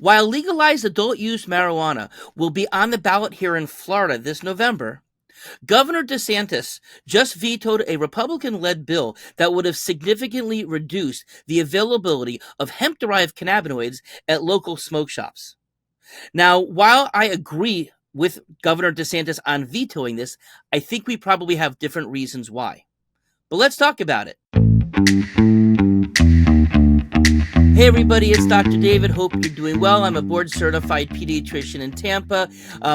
While legalized adult use marijuana will be on the ballot here in Florida this November, Governor DeSantis just vetoed a Republican led bill that would have significantly reduced the availability of hemp derived cannabinoids at local smoke shops. Now, while I agree with Governor DeSantis on vetoing this, I think we probably have different reasons why. But let's talk about it. Hey everybody, it's Dr. David. Hope you're doing well. I'm a board-certified pediatrician in Tampa.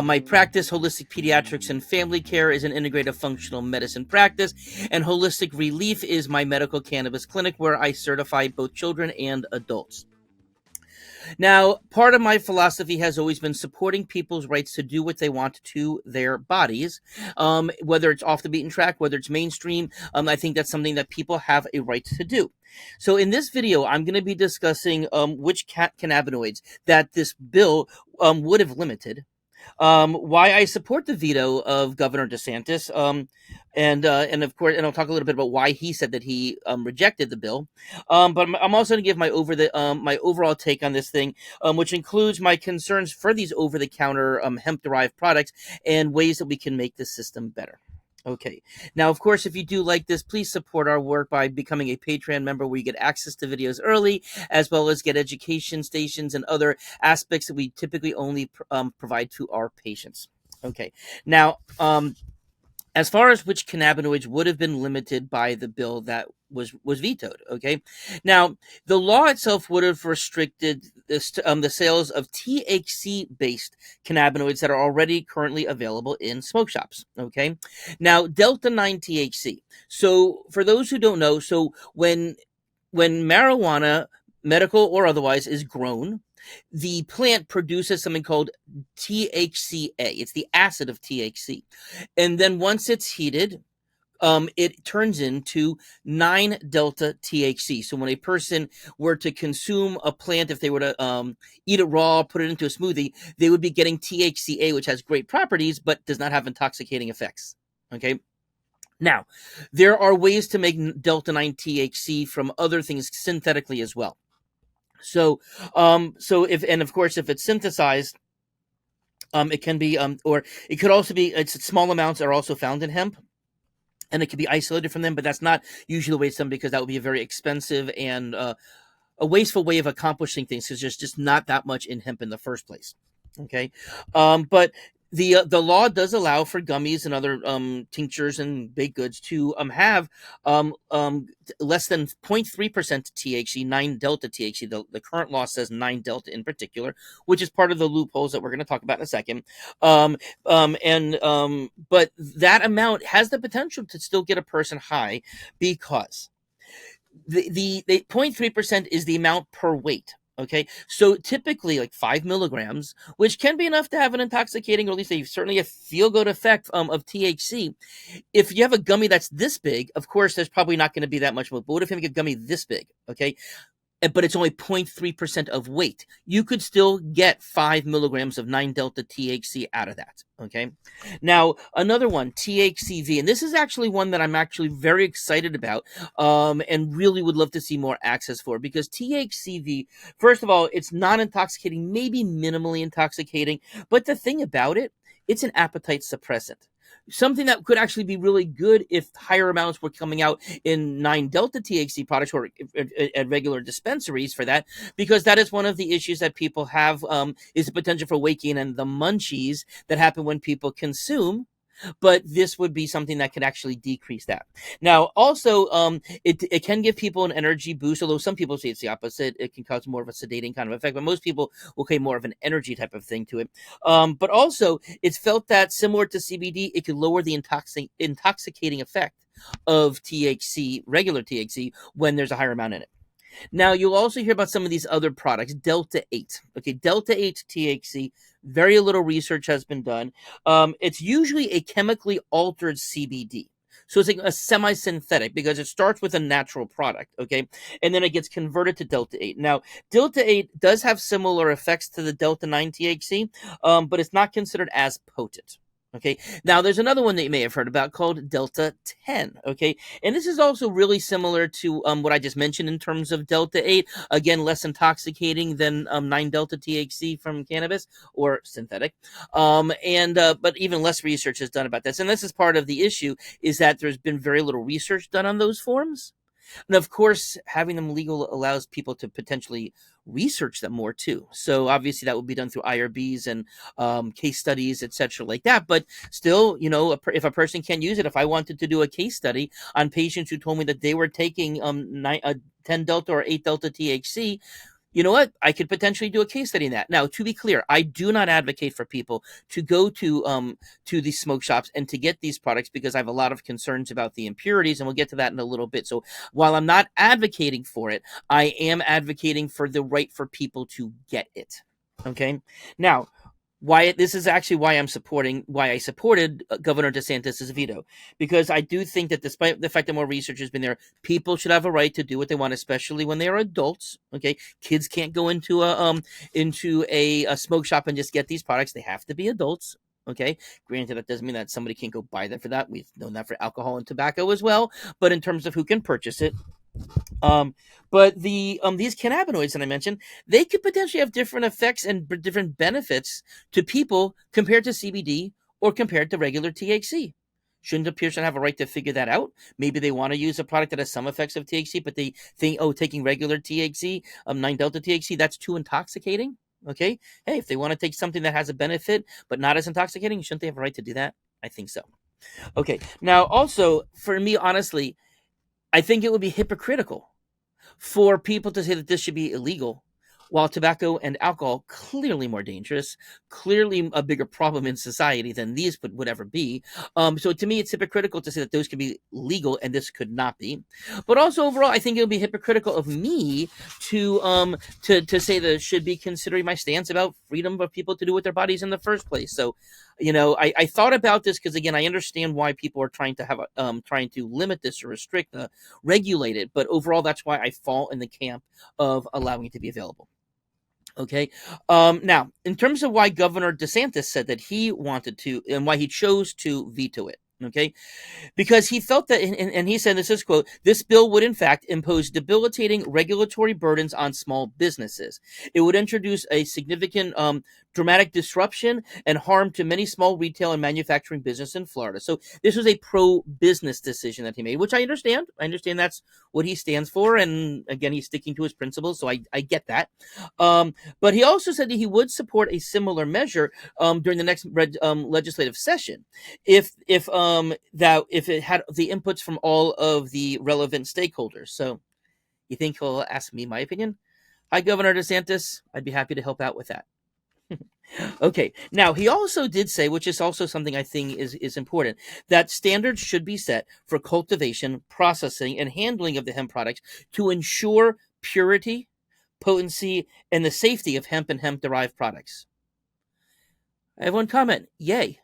My practice, Holistic Pediatrics and Family Care, is an integrative functional medicine practice, and Holistic Relief is my medical cannabis clinic where I certify both children and adults. Now, part of my philosophy has always been supporting people's rights to do what they want to their bodies, whether it's off the beaten track, whether it's mainstream. I think that's something that people have a right to do. So in this video, I'm going to be discussing which cannabinoids that this bill would have limited, why I support the veto of Governor DeSantis, and of course, and I'll talk a little bit about why he said that he rejected the bill. But I'm also going to give my my overall take on this thing, which includes my concerns for these over-the-counter hemp-derived products and ways that we can make the system better. Okay. Now, of course, if you do like this, please support our work by becoming a Patreon member where you get access to videos early, as well as get education stations and other aspects that we typically only provide to our patients. Okay. Now, as far as which cannabinoids would have been limited by the bill that was vetoed, okay? Now, the law itself would have restricted this, the sales of THC-based cannabinoids that are already currently available in smoke shops, okay? Now, Delta-9 THC. So, for those who don't know, so when marijuana, medical or otherwise, is grown, the plant produces something called THCA. It's the acid of THC. And then once it's heated, it turns into 9-delta THC. So when a person were to consume a plant, if they were to eat it raw, put it into a smoothie, they would be getting THCA, which has great properties, but does not have intoxicating effects. Okay. Now, there are ways to make Delta-9 THC from other things synthetically as well. So if, and of course, if it's synthesized, it can be, or it could also be, it's small amounts are also found in hemp, and it can be isolated from them, but that's not usually the way it's done because that would be a very expensive and a wasteful way of accomplishing things because there's just not that much in hemp in the first place. Okay. But the law does allow for gummies and other tinctures and baked goods to have less than 0.3% THC, 9-delta THC. The current law says 9-delta in particular, which is part of the loopholes that we're going to talk about in a second. But that amount has the potential to still get a person high because the 0.3% is the amount per weight. Okay, so typically like 5 milligrams, which can be enough to have an intoxicating, or at least certainly a feel-good effect of THC. If you have a gummy that's this big, of course, there's probably not going to be that much. But what if you make a gummy this big? Okay, but it's only 0.3% of weight. You could still get 5 milligrams of 9-delta THC out of that. Okay. Now, another one, THCV, and this is actually one that I'm actually very excited about and really would love to see more access for because THCV, first of all, it's non-intoxicating, maybe minimally intoxicating, but the thing about it, it's an appetite suppressant. Something that could actually be really good if higher amounts were coming out in 9-delta THC products or at regular dispensaries for that, because that is one of the issues that people have is the potential for weight gain and the munchies that happen when people consume. But this would be something that could actually decrease that. Now, also, it can give people an energy boost, although some people say it's the opposite. It can cause more of a sedating kind of effect, but most people will claim more of an energy type of thing to it. But also, it's felt that similar to CBD, it could lower the intoxicating effect of THC, regular THC, when there's a higher amount in it. Now, you'll also hear about some of these other products, Delta-8. Okay, Delta-8 THC, very little research has been done. It's usually a chemically altered CBD. So it's like a semi-synthetic because it starts with a natural product, okay? And then it gets converted to Delta-8. Now, Delta-8 does have similar effects to the Delta-9 THC, but it's not considered as potent. Okay. Now there's another one that you may have heard about called Delta 10. Okay. And this is also really similar to what I just mentioned in terms of Delta 8. Again, less intoxicating than 9 Delta THC from cannabis or synthetic. But even less research is done about this. And this is part of the issue, is that there's been very little research done on those forms. And of course, having them legal allows people to potentially research them more too. So obviously that would be done through IRBs and case studies, etc., like that. But still, if a person can use it, if I wanted to do a case study on patients who told me that they were taking 10 delta or 8 delta THC, you know what? I could potentially do a case study in that. Now, to be clear, I do not advocate for people to go to these smoke shops and to get these products, because I have a lot of concerns about the impurities, and we'll get to that in a little bit. So while I'm not advocating for it, I am advocating for the right for people to get it. Okay. Now, this is actually why I supported Governor DeSantis' veto, because I do think that despite the fact that more research has been there, people should have a right to do what they want, especially when they are adults. Okay, kids can't go into a smoke shop and just get these products. They have to be adults. Okay, granted, that doesn't mean that somebody can't go buy them for that. We've known that for alcohol and tobacco as well. But in terms of who can purchase it, but these cannabinoids that I mentioned, they could potentially have different effects and different benefits to people compared to CBD or compared to regular THC. Shouldn't a person have a right to figure that out? Maybe they want to use a product that has some effects of THC, but they think, taking regular THC, 9 delta THC, that's too intoxicating. Okay, hey, if they want to take something that has a benefit but not as intoxicating, shouldn't they have a right to do that? I think so. Okay, now also for me, honestly, I think it would be hypocritical for people to say that this should be illegal, while tobacco and alcohol, clearly more dangerous, clearly a bigger problem in society than these would ever be. So to me, it's hypocritical to say that those could be legal and this could not be. But also overall, I think it would be hypocritical of me to say that it should be considering my stance about freedom of people to do with their bodies in the first place. So, I thought about this because, again, I understand why people are trying to limit this or restrict, regulate it. But overall, that's why I fall in the camp of allowing it to be available. Okay. Now, in terms of why Governor DeSantis said that he wanted to and why he chose to veto it. Okay. Because he felt that, and he said, this is quote, this bill would in fact impose debilitating regulatory burdens on small businesses. It would introduce a significant dramatic disruption and harm to many small retail and manufacturing business in Florida. So this was a pro-business decision that he made, which I understand. I understand that's what he stands for. And again, he's sticking to his principles. So I get that. But he also said that he would support a similar measure during the next legislative session if it had the inputs from all of the relevant stakeholders. So you think he'll ask me my opinion? Hi, Governor DeSantis. I'd be happy to help out with that. Okay. Now, he also did say, which is also something I think is important, that standards should be set for cultivation, processing, and handling of the hemp products to ensure purity, potency, and the safety of hemp and hemp-derived products. I have one comment. Yay.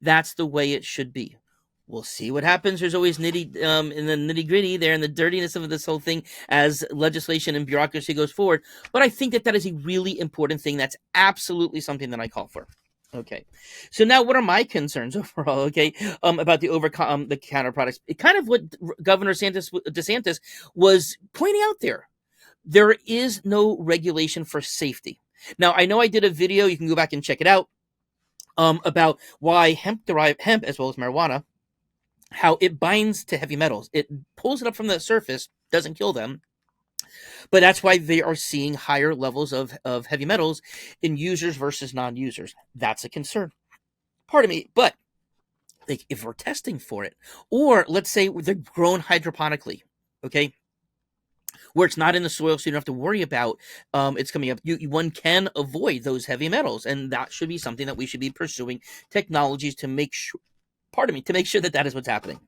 That's the way it should be. We'll see what happens. There's always in the nitty-gritty there and the dirtiness of this whole thing as legislation and bureaucracy goes forward. But I think that is a really important thing. That's absolutely something that I call for. Okay. So now what are my concerns overall, okay, about the counter products? It kind of what Governor DeSantis was pointing out there. There is no regulation for safety. Now, I know I did a video. You can go back and check it out. About why hemp as well as marijuana, how it binds to heavy metals. It pulls it up from the surface, doesn't kill them, but that's why they are seeing higher levels of heavy metals in users versus non-users. That's a concern. Pardon me, but if we're testing for it, or let's say they're grown hydroponically, okay, where it's not in the soil, so you don't have to worry about it's coming up. One can avoid those heavy metals, and that should be something that we should be pursuing technologies to make sure. To make sure that is what's happening.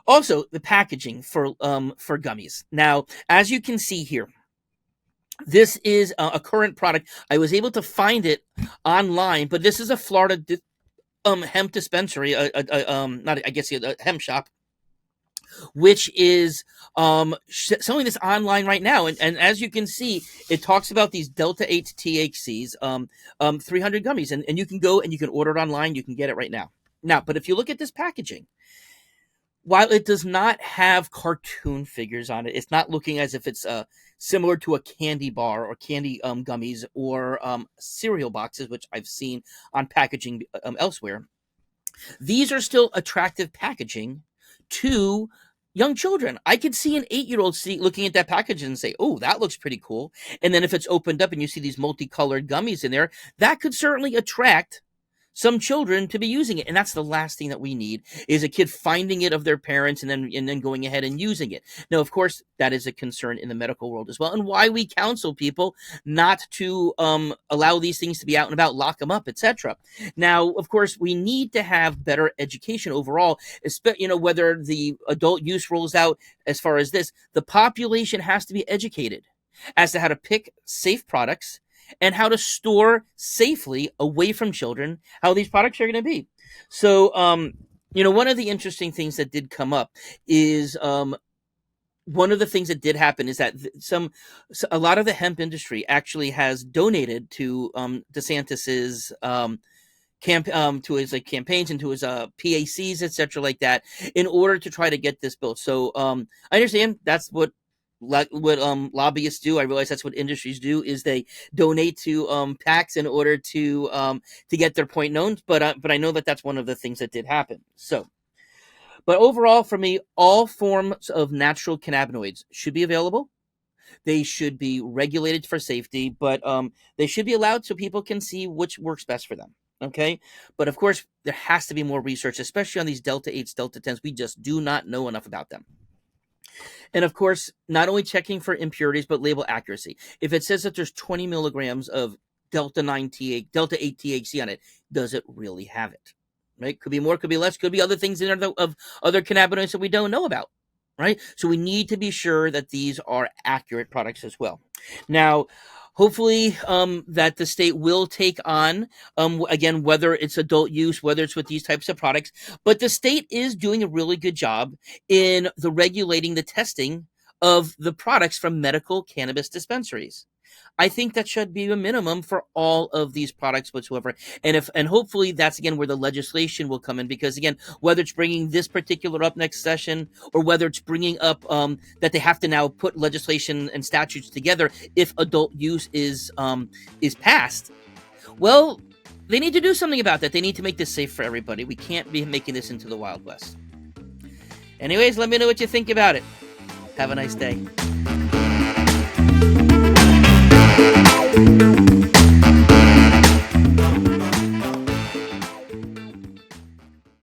Also, the packaging for gummies. Now, as you can see here, this is a current product. I was able to find it online, but this is a Florida hemp dispensary, a hemp shop, which is selling this online right now. And as you can see, it talks about these Delta 8 THCs, 300 gummies. And you can go and you can order it online. You can get it right now. Now, but if you look at this packaging, while it does not have cartoon figures on it, it's not looking as if it's similar to a candy bar or candy gummies or cereal boxes, which I've seen on packaging elsewhere. These are still attractive packaging to young children. I could see an 8-year-old looking at that package and say, oh, that looks pretty cool. And then if it's opened up and you see these multicolored gummies in there, that could certainly attract some children to be using it. And that's the last thing that we need, is a kid finding it of their parents and then going ahead and using it. Now, of course, that is a concern in the medical world as well, and why we counsel people not to allow these things to be out and about, lock them up, etc. Now, of course, we need to have better education overall, whether the adult use rolls out. As far as this, the population has to be educated as to how to pick safe products and how to store safely away from children, how these products are going to be. So, one of the interesting things that did come up is one of the things that did happen is that a lot of the hemp industry actually has donated to DeSantis's to his campaigns and to his PACs, etc., like that, in order to try to get this bill. So I understand that's what lobbyists do. I realize that's what industries do, is they donate to PACs in order to get their point known. But I know that that's one of the things that did happen. So, but overall, for me, all forms of natural cannabinoids should be available. They should be regulated for safety, but they should be allowed so people can see which works best for them. Okay, but of course, there has to be more research, especially on these Delta 8s, Delta 10s. We just do not know enough about them. And of course, not only checking for impurities, but label accuracy. If it says that there's 20 milligrams of Delta 8 THC on it, does it really have it? Right? Could be more, could be less, could be other things in there of other cannabinoids that we don't know about. Right? So we need to be sure that these are accurate products as well. Now, hopefully that the state will take on, again, whether it's adult use, whether it's with these types of products. But the state is doing a really good job in the regulating the testing of the products from medical cannabis dispensaries. I think that should be a minimum for all of these products whatsoever. And hopefully that's, again, where the legislation will come in, because, again, whether it's bringing this particular up next session or whether it's bringing up that they have to now put legislation and statutes together if adult use is passed, well, they need to do something about that. They need to make this safe for everybody. We can't be making this into the Wild West. Anyways, let me know what you think about it. Have a nice day.